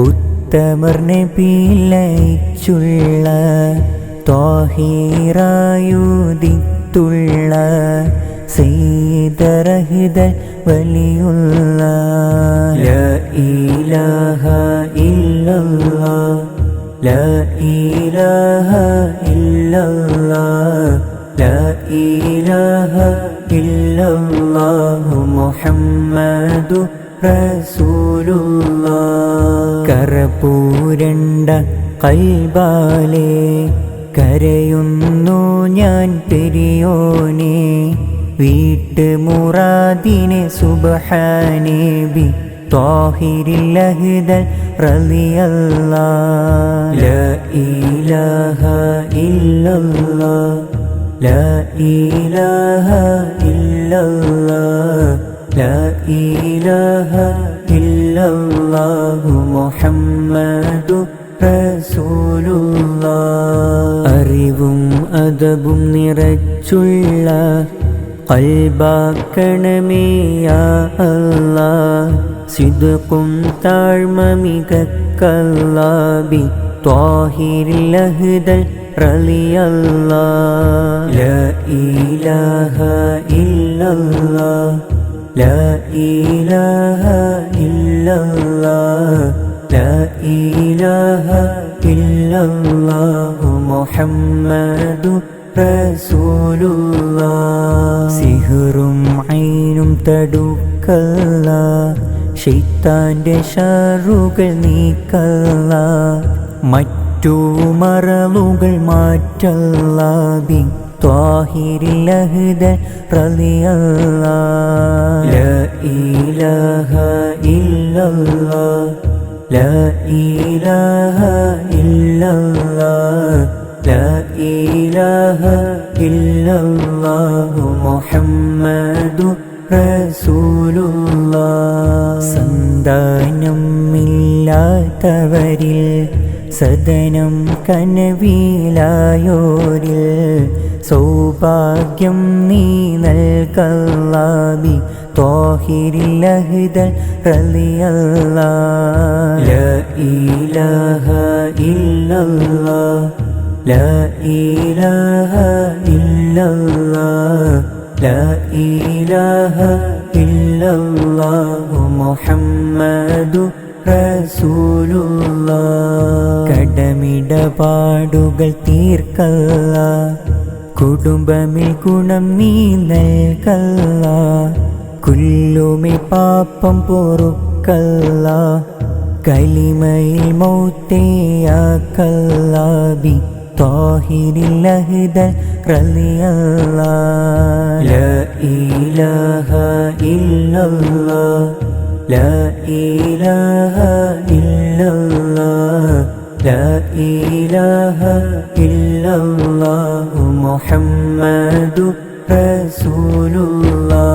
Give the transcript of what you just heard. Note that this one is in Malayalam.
ഉത്തമർ നബിയിലയച്ചുള്ള ത്വാഹിറായുദിത്തുള്ള സയ്യിദറഹിദൽ വലിയുള്ള ലാ ഇലാഹ ഇല്ലല്ലാഹ് ലാ ഇലാഹ ഇല്ലല്ലാഹ് ലാ ഇലാഹ ഇല്ലല്ലാഹു മുഹമ്മദു റസൂലുള്ളാഹ്. കറപൂരണ്ട ഖൽബാലേ കരയുന്നു ഞാൻ പെരിയോനെ, വീട്ടുമുറാദിനെ സുബ്ഹാനേ ബി ത്വാഹിരിൽ അഹ്ദൽ റളിയല്ലാഹ്. ലാ ഇലാഹ ഇല്ലല്ലാഹ് ലാ ഇലാഹ ഇല്ലല്ലാഹ് ലാ ഇലാഹ ഇല്ലല്ലാഹു മുഹമ്മദു റസൂലുള്ളാഹ്. അറിവും അദബും നിറച്ചുള്ള ഖൽബാക്കണമേ യാ അല്ലാഹ്, സിദ്ഖും താഴ്മ മികക്കല്ലാഹ് ബി ത്വാഹിരിൽ അഹ്ദൽ റളിയല്ലാഹ്. ലാ ഇലാഹ ഇല്ലല്ലാഹ് ലാ ഇലാഹ ഇല്ലല്ലാഹ് ലാ ഇലാഹ ഇല്ലല്ലാഹു മുഹമ്മദു റസൂലുള്ളാഹ്. സിഹ്റും ഐനും തടുക്കല്ല, ശൈത്താന്റെ ശറുകൾ നീക്കല്ല, മറ്റു മറലുകൾ മാറ്റല്ല ബി ത്വാഹിരിൽ അഹ്ദൽ റളിയല്ലാഹ്. ലാ ഇലാഹ ഇല്ലല്ലാഹ് ലാ ഇലാഹ ഇല്ലല്ലാഹ് ലാ ഇലാഹ ഇല്ലല്ലാഹു മുഹമ്മദു റസൂലുള്ളാഹ്. സന്താനം ഇല്ലാത്തവരിൽ സദനം കനവിലായോരിൽ സൗഭാഗ്യം നീ നൽകല്ലാഹ് ബി ത്വാഹിരിൽ അഹ്ദൽ റളിയല്ലാഹ്. ലാ ഇലാഹ ഇല്ലല്ലാഹ് ലാ ഇലാഹ ഇല്ലല്ലാഹ് ലാ ഇലാഹ ഇല്ലല്ലാഹു മുഹമ്മദു റസൂലുള്ളാഹ്. കടമിടപാടുകൾ തീർക്കല്ല, കുടുംബമിൽ ഗുണം നീ നൽകല്ല, കുല്ലുമി പാപം പൊറുക്കല്ല, കലിമയിൽ മൗത്തയാക്കല്ല ബി ത്വാഹിരിൽ അഹ്ദൽ റളിയല്ലാഹ്. ലാ ഇലാഹ ഇല്ലല്ലാഹ് ലാ ഇലാഹ ഇല്ലല്ലാഹ് ലാ ഇലാഹ ഇല്ലല്ലാഹു മുഹമ്മദു റസൂലുള്ളാഹ്.